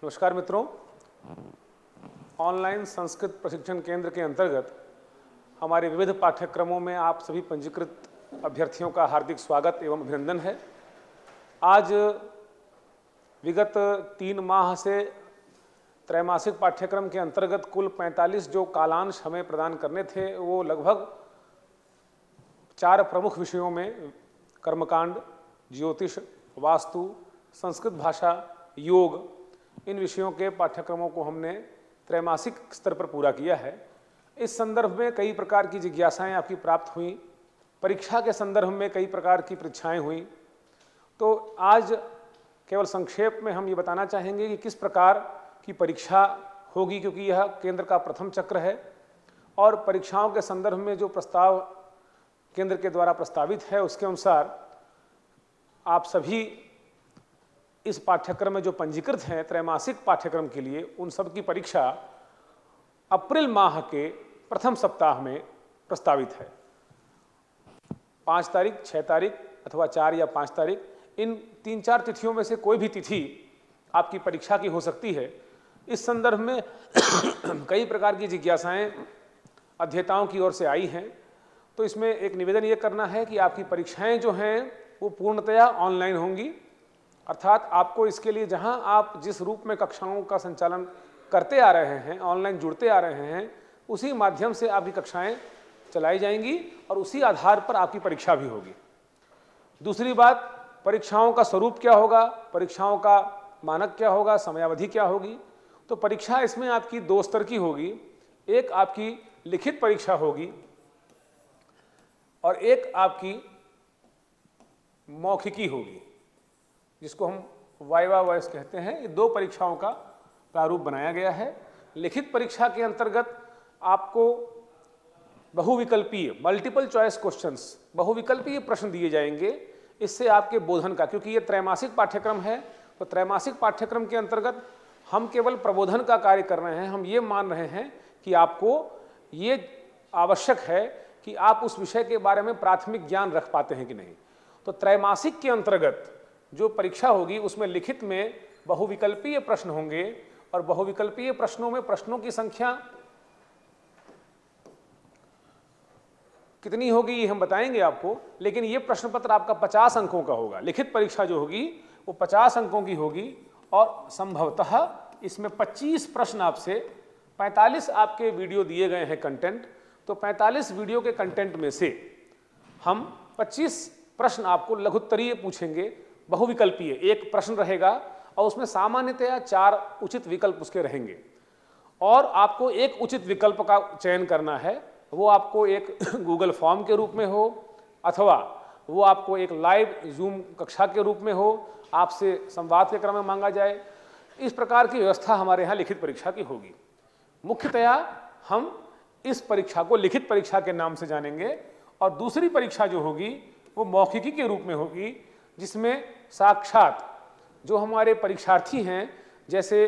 नमस्कार मित्रों, ऑनलाइन संस्कृत प्रशिक्षण केंद्र के अंतर्गत हमारे विविध पाठ्यक्रमों में आप सभी पंजीकृत अभ्यर्थियों का हार्दिक स्वागत एवं अभिनंदन है। आज विगत 3 माह से त्रैमासिक पाठ्यक्रम के अंतर्गत कुल 45 जो कालांश हमें प्रदान करने थे, वो लगभग 4 प्रमुख विषयों में कर्मकांड, ज्योतिष, वास्तु, संस्कृत भाषा, योग, इन विषयों के पाठ्यक्रमों को हमने त्रैमासिक स्तर पर पूरा किया है। इस संदर्भ में कई प्रकार की जिज्ञासाएं आपकी प्राप्त हुई, परीक्षा के संदर्भ में कई प्रकार की परीक्षाएं हुई। तो आज केवल संक्षेप में हम ये बताना चाहेंगे कि किस प्रकार की परीक्षा होगी, क्योंकि यह केंद्र का प्रथम चक्र है और परीक्षाओं के संदर्भ में जो प्रस्ताव केंद्र के द्वारा प्रस्तावित है उसके अनुसार आप सभी इस पाठ्यक्रम में जो पंजीकृत हैं त्रैमासिक पाठ्यक्रम के लिए, उन सब की परीक्षा अप्रैल माह के प्रथम सप्ताह में प्रस्तावित है। 5 तारीख, 6 तारीख अथवा 4 या 5 तारीख, इन 3-4 तिथियों में से कोई भी तिथि आपकी परीक्षा की हो सकती है। इस संदर्भ में कई प्रकार की जिज्ञासाएं अध्येताओं की ओर से आई हैं। तो इसमें एक निवेदन ये करना है कि आपकी परीक्षाएं जो हैं वो पूर्णतया ऑनलाइन होंगी, अर्थात आपको इसके लिए जहां आप जिस रूप में कक्षाओं का संचालन करते आ रहे हैं, ऑनलाइन जुड़ते आ रहे हैं, उसी माध्यम से आपकी कक्षाएं चलाई जाएंगी और उसी आधार पर आपकी परीक्षा भी होगी। दूसरी बात, परीक्षाओं का स्वरूप क्या होगा, परीक्षाओं का मानक क्या होगा, समयावधि क्या होगी। तो परीक्षा इसमें आपकी 2 स्तर की होगी। एक आपकी लिखित परीक्षा होगी और एक आपकी मौखिकी होगी, जिसको हम वाइवा वॉइस कहते हैं। ये 2 परीक्षाओं का प्रारूप बनाया गया है। लिखित परीक्षा के अंतर्गत आपको बहुविकल्पीय मल्टीपल चॉइस क्वेश्चंस, बहुविकल्पीय प्रश्न दिए जाएंगे। इससे आपके बोधन का, क्योंकि ये त्रैमासिक पाठ्यक्रम है, तो त्रैमासिक पाठ्यक्रम के अंतर्गत हम केवल प्रबोधन का कार्य कर रहे हैं। हम ये मान रहे हैं कि आपको ये आवश्यक है कि आप उस विषय के बारे में प्राथमिक ज्ञान रख पाते हैं कि नहीं। तो त्रैमासिक के अंतर्गत जो परीक्षा होगी उसमें लिखित में बहुविकल्पीय प्रश्न होंगे और बहुविकल्पीय प्रश्नों में प्रश्नों की संख्या कितनी होगी ये हम बताएंगे आपको, लेकिन ये प्रश्न पत्र आपका 50 अंकों का होगा। लिखित परीक्षा जो होगी वो 50 अंकों की होगी और संभवतः इसमें 25 प्रश्न आपसे, 45 आपके वीडियो दिए गए हैं कंटेंट, तो 45 वीडियो के कंटेंट में से हम 25 प्रश्न आपको लघुत्तरीय पूछेंगे। बहुविकल्पीय एक प्रश्न रहेगा और उसमें सामान्यतया 4 उचित विकल्प उसके रहेंगे और आपको एक उचित विकल्प का चयन करना है। वो आपको एक गूगल फॉर्म के रूप में हो अथवा वो आपको एक लाइव जूम कक्षा के रूप में हो, आपसे संवाद के क्रम में मांगा जाए। इस प्रकार की व्यवस्था हमारे यहाँ लिखित परीक्षा की होगी। मुख्यतया हम इस परीक्षा को लिखित परीक्षा के नाम से जानेंगे और दूसरी परीक्षा जो होगी वो मौखिकी के रूप में होगी, जिसमें साक्षात जो हमारे परीक्षार्थी हैं, जैसे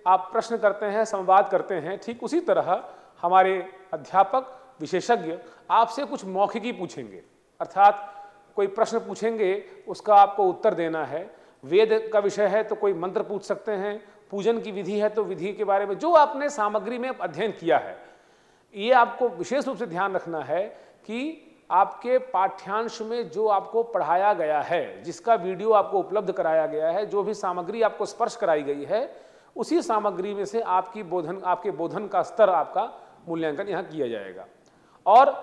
आप प्रश्न करते हैं, संवाद करते हैं, ठीक उसी तरह हमारे अध्यापक विशेषज्ञ आपसे कुछ मौखिकी पूछेंगे। अर्थात कोई प्रश्न पूछेंगे, उसका आपको उत्तर देना है। वेद का विषय है तो कोई मंत्र पूछ सकते हैं, पूजन की विधि है तो विधि के बारे में जो आपने सामग्री में अध्ययन किया है, ये आपको विशेष रूप से ध्यान रखना है कि आपके पाठ्यांश में जो आपको पढ़ाया गया है, जिसका वीडियो आपको उपलब्ध कराया गया है, जो भी सामग्री आपको स्पर्श कराई गई है, उसी सामग्री में से आपके बोधन का स्तर, आपका मूल्यांकन यहाँ किया जाएगा और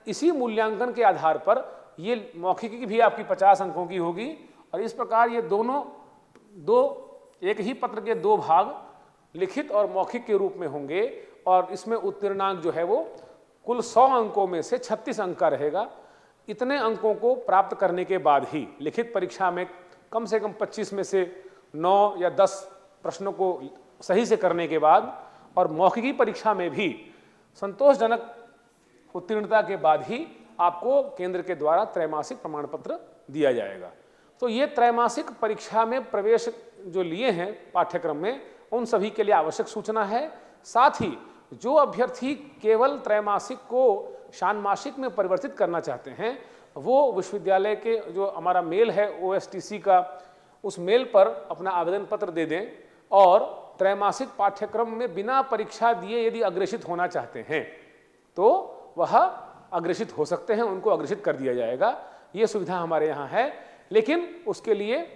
इसी मूल्यांकन के आधार पर ये मौखिकी की भी आपकी 50 अंकों की होगी। और इस प्रकार ये दोनों एक ही पत्र के 2 भाग लिखित और मौखिक के रूप में होंगे और इसमें उत्तीर्णांक जो है वो कुल 100 अंकों में से 36 अंक का रहेगा। इतने अंकों को प्राप्त करने के बाद ही लिखित परीक्षा में कम से कम 25 में से 9 या 10 प्रश्नों को सही से करने के बाद और मौखिकी परीक्षा में भी संतोषजनक उत्तीर्णता के बाद ही आपको केंद्र के द्वारा त्रैमासिक प्रमाण पत्र दिया जाएगा। तो ये त्रैमासिक परीक्षा में प्रवेश जो लिए हैं पाठ्यक्रम में, उन सभी के लिए आवश्यक सूचना है। साथ ही जो अभ्यर्थी केवल त्रैमासिक को षाण्मासिक में परिवर्तित करना चाहते हैं, वो विश्वविद्यालय के जो हमारा मेल है OSTC का, उस मेल पर अपना आवेदन पत्र दे दें और त्रैमासिक पाठ्यक्रम में बिना परीक्षा दिए यदि अग्रेसित होना चाहते हैं तो वह अग्रेसित हो सकते हैं, उनको अग्रेसित कर दिया जाएगा। ये सुविधा हमारे यहाँ है, लेकिन उसके लिए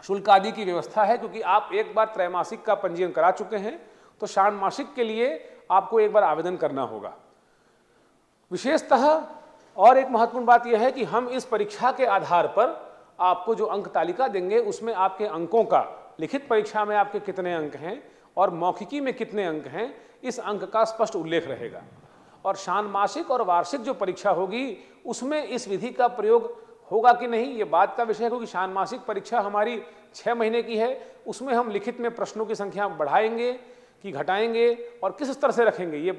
शुल्क आदि की व्यवस्था है, क्योंकि आप एक बार त्रैमासिक का पंजीयन करा चुके हैं तो षाण्मासिक के लिए आपको एक बार आवेदन करना होगा। विशेषतः और एक महत्वपूर्ण बात यह है कि हम इस परीक्षा के आधार पर आपको जो अंक तालिका देंगे उसमें आपके अंकों का, लिखित परीक्षा में आपके कितने अंक हैं और मौखिकी में कितने अंक हैं, इस अंक का स्पष्ट उल्लेख रहेगा। और षाण्मासिक और वार्षिक जो परीक्षा होगी उसमें इस विधि का प्रयोग होगा कि नहीं, ये बात का विषय है, क्योंकि षाण्मासिक परीक्षा हमारी 6 महीने की है। उसमें हम लिखित में प्रश्नों की संख्या बढ़ाएंगे कि घटाएंगे और किस स्तर से रखेंगे, ये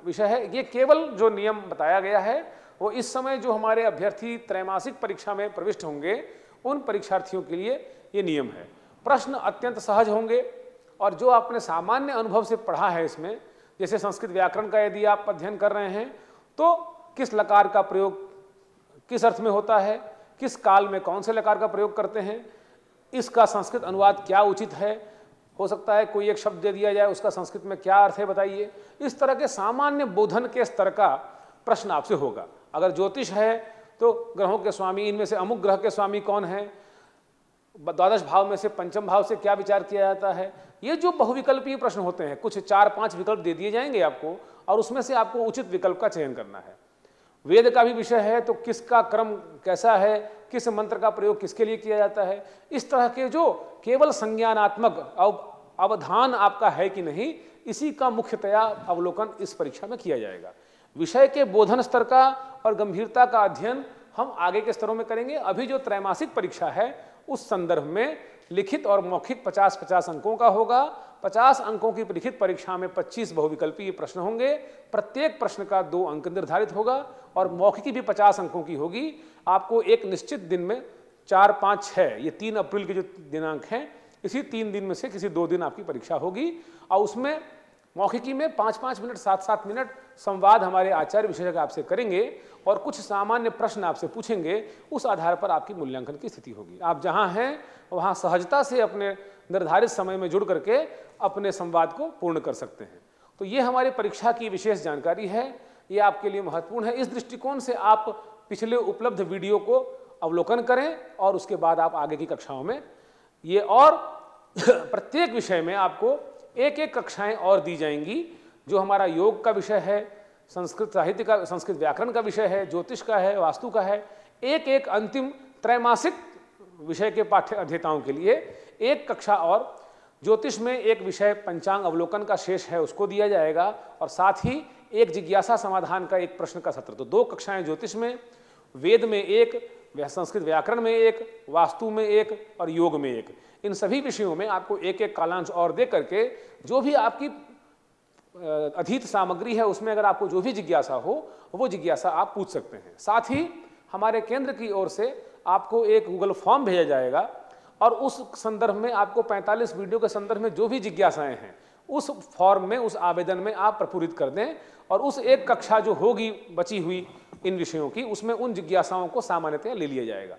विषय है। ये केवल जो नियम बताया गया है वो इस समय जो हमारे अभ्यर्थी त्रैमासिक परीक्षा में प्रविष्ट होंगे उन परीक्षार्थियों के लिए ये नियम है। प्रश्न अत्यंत सहज होंगे और जो आपने सामान्य अनुभव से पढ़ा है इसमें, जैसे संस्कृत व्याकरण का यदि आप अध्ययन कर रहे हैं तो किस लकार का प्रयोग किस अर्थ में होता है, किस काल में कौन से लकार का प्रयोग करते हैं, इसका संस्कृत अनुवाद क्या उचित है, हो सकता है कोई एक शब्द दे दिया जाए उसका संस्कृत में क्या अर्थ है बताइए। इस तरह के सामान्य बोधन के स्तर का प्रश्न आपसे होगा। अगर ज्योतिष है तो ग्रहों के स्वामी, इनमें से अमुक ग्रह के स्वामी कौन है, द्वादश भाव में से पंचम भाव से क्या विचार किया जाता है, ये जो बहुविकल्पीय प्रश्न होते हैं, कुछ 4-5 विकल्प दे दिए जाएंगे आपको और उसमें से आपको उचित विकल्प का चयन करना है। वेद का भी विषय है तो किसका क्रम कैसा है, किस मंत्र का प्रयोग किसके लिए किया जाता है, इस तरह के जो केवल संज्ञानात्मक अवधान आपका है कि नहीं, इसी का मुख्यतया अवलोकन इस परीक्षा में किया जाएगा। विषय के बोधन स्तर का और गंभीरता का अध्ययन हम आगे के स्तरों में करेंगे। अभी जो त्रैमासिक परीक्षा है उस संदर्भ में लिखित और मौखिक 50-50 अंकों का होगा। 50 अंकों की लिखित परीक्षा में 25 बहुविकल्पीय प्रश्न होंगे, प्रत्येक प्रश्न का 2 अंक निर्धारित होगा और मौखिकी भी 50 अंकों की होगी। आपको एक निश्चित दिन में 4, 5, 6 ये 3 अप्रैल के जो दिनांक हैं, इसी 3 दिन में से किसी 2 दिन आपकी परीक्षा होगी और उसमें मौखिकी में 5-5 मिनट 7-7 मिनट संवाद हमारे आचार्य विशेषज्ञ आपसे करेंगे और कुछ सामान्य प्रश्न आपसे पूछेंगे। उस आधार पर आपकी मूल्यांकन की स्थिति होगी। आप जहां हैं वहां सहजता से अपने निर्धारित समय में जुड़ करके अपने संवाद को पूर्ण कर सकते हैं। तो ये हमारी परीक्षा की विशेष जानकारी है, ये आपके लिए महत्वपूर्ण है। इस दृष्टिकोण से आप पिछले उपलब्ध वीडियो को अवलोकन करें और उसके बाद आप आगे की कक्षाओं में ये और प्रत्येक विषय में आपको एक कक्षाएं और दी जाएंगी। जो हमारा योग का विषय है, संस्कृत साहित्य का, संस्कृत व्याकरण का विषय है, ज्योतिष का है, वास्तु का है, एक अंतिम त्रैमासिक विषय के पाठ्य अध्येताओं के लिए एक कक्षा और ज्योतिष में एक विषय पंचांग अवलोकन का शेष है उसको दिया जाएगा और साथ ही एक जिज्ञासा समाधान का एक प्रश्न का सत्र। तो 2 कक्षाएं ज्योतिष में, वेद में 1, संस्कृत व्याकरण में 1, वास्तु में 1 और योग में 1। इन सभी विषयों में आपको एक कालांश और दे करके जो भी आपकी अधीत सामग्री है उसमें अगर आपको जो भी जिज्ञासा हो वो जिज्ञासा आप पूछ सकते हैं। साथ ही हमारे केंद्र की ओर से आपको एक गूगल फॉर्म भेजा जाएगा और उस संदर्भ में आपको 45 वीडियो के संदर्भ में जो भी जिज्ञासाएं हैं उस फॉर्म में, उस आवेदन में आप प्रपूरित कर दें और उस एक कक्षा जो होगी बची हुई इन विषयों की, उसमें उन जिज्ञासाओं को सामान्यतः ले लिया जाएगा।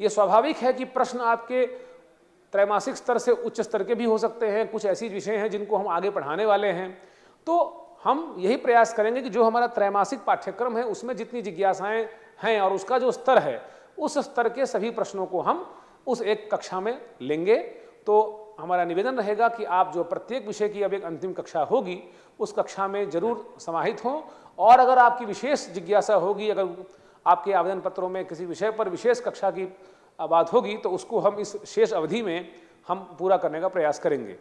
ये स्वाभाविक है कि प्रश्न आपके त्रैमासिक स्तर से उच्च स्तर के भी हो सकते हैं। कुछ ऐसी विषय हैं जिनको हम आगे पढ़ाने वाले हैं, तो हम यही प्रयास करेंगे कि जो हमारा त्रैमासिक पाठ्यक्रम है उसमें जितनी जिज्ञासाएं हैं और उसका जो स्तर है उस स्तर के सभी प्रश्नों को हम उस एक कक्षा में लेंगे। तो हमारा निवेदन रहेगा कि आप जो प्रत्येक विषय की अब एक अंतिम कक्षा होगी उस कक्षा में जरूर समाहित हों और अगर आपकी विशेष जिज्ञासा होगी, अगर आपके आवेदन पत्रों में किसी विषय पर विशेष कक्षा की बात होगी तो उसको हम इस शेष अवधि में हम पूरा करने का प्रयास करेंगे।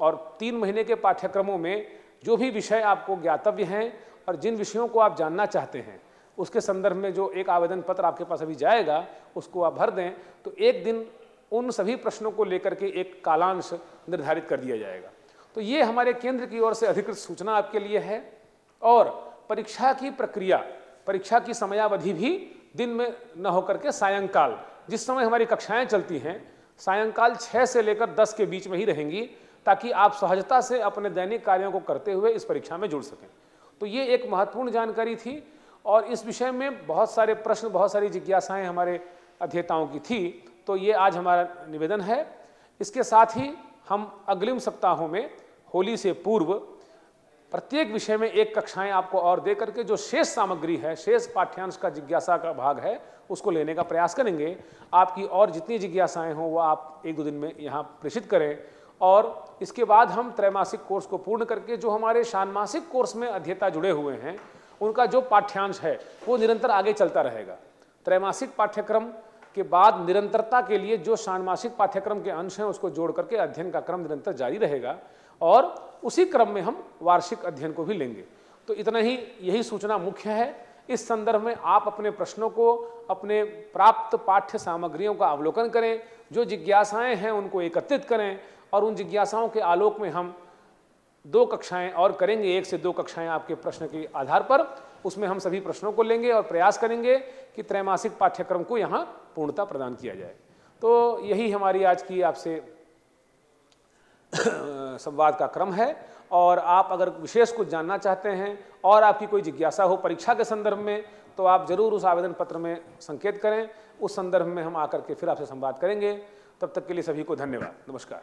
और 3 महीने के पाठ्यक्रमों में जो भी विषय आपको ज्ञातव्य हैं और जिन विषयों को आप जानना चाहते हैं उसके संदर्भ में जो एक आवेदन पत्र आपके पास अभी जाएगा उसको आप भर दें तो एक दिन उन सभी प्रश्नों को लेकर के एक कालांश निर्धारित कर दिया जाएगा। तो ये हमारे केंद्र की ओर से अधिकृत सूचना आपके लिए है। और परीक्षा की प्रक्रिया, परीक्षा की समयावधि भी दिन में न होकर के सायंकाल, जिस समय हमारी कक्षाएं चलती हैं सायंकाल 6 से लेकर 10 के बीच में ही रहेंगी ताकि आप सहजता से अपने दैनिक कार्यों को करते हुए इस परीक्षा में जुड़ सकें। तो ये एक महत्वपूर्ण जानकारी थी और इस विषय में बहुत सारे प्रश्न, बहुत सारी जिज्ञासाएं हमारे अध्येताओं की थी। तो ये आज हमारा निवेदन है। इसके साथ ही हम अग्रिम सप्ताहों में होली से पूर्व प्रत्येक विषय में एक कक्षाएं आपको और दे करके जो शेष सामग्री है, शेष पाठ्यांश का जिज्ञासा का भाग है, उसको लेने का प्रयास करेंगे। आपकी और जितनी जिज्ञासाएं हों वो आप 1-2 दिन में यहाँ प्रेषित करें और इसके बाद हम त्रैमासिक कोर्स को पूर्ण करके जो हमारे षाण्मासिक कोर्स में अध्येता जुड़े हुए हैं उनका जो पाठ्यांश है वो निरंतर आगे चलता रहेगा। त्रैमासिक पाठ्यक्रम के बाद निरंतरता के लिए जो षाण्मासिक पाठ्यक्रम के अंश हैं उसको जोड़ करके अध्ययन का क्रम निरंतर जारी रहेगा और उसी क्रम में हम वार्षिक अध्ययन को भी लेंगे। तो इतना ही, यही सूचना मुख्य है। इस संदर्भ में आप अपने प्रश्नों को, अपने प्राप्त पाठ्य सामग्रियों का अवलोकन करें, जो जिज्ञासाएं हैं उनको एकत्रित करें और उन जिज्ञासाओं के आलोक में हम 2 कक्षाएं और करेंगे, 1 से 2 कक्षाएं आपके प्रश्न के आधार पर। उसमें हम सभी प्रश्नों को लेंगे और प्रयास करेंगे कि त्रैमासिक पाठ्यक्रम को यहाँ पूर्णता प्रदान किया जाए। तो यही हमारी आज की आपसे संवाद का क्रम है और आप अगर विशेष कुछ जानना चाहते हैं और आपकी कोई जिज्ञासा हो परीक्षा के संदर्भ में तो आप जरूर उस आवेदन पत्र में संकेत करें। उस संदर्भ में हम आकर के फिर आपसे संवाद करेंगे। तब तक के लिए सभी को धन्यवाद। नमस्कार।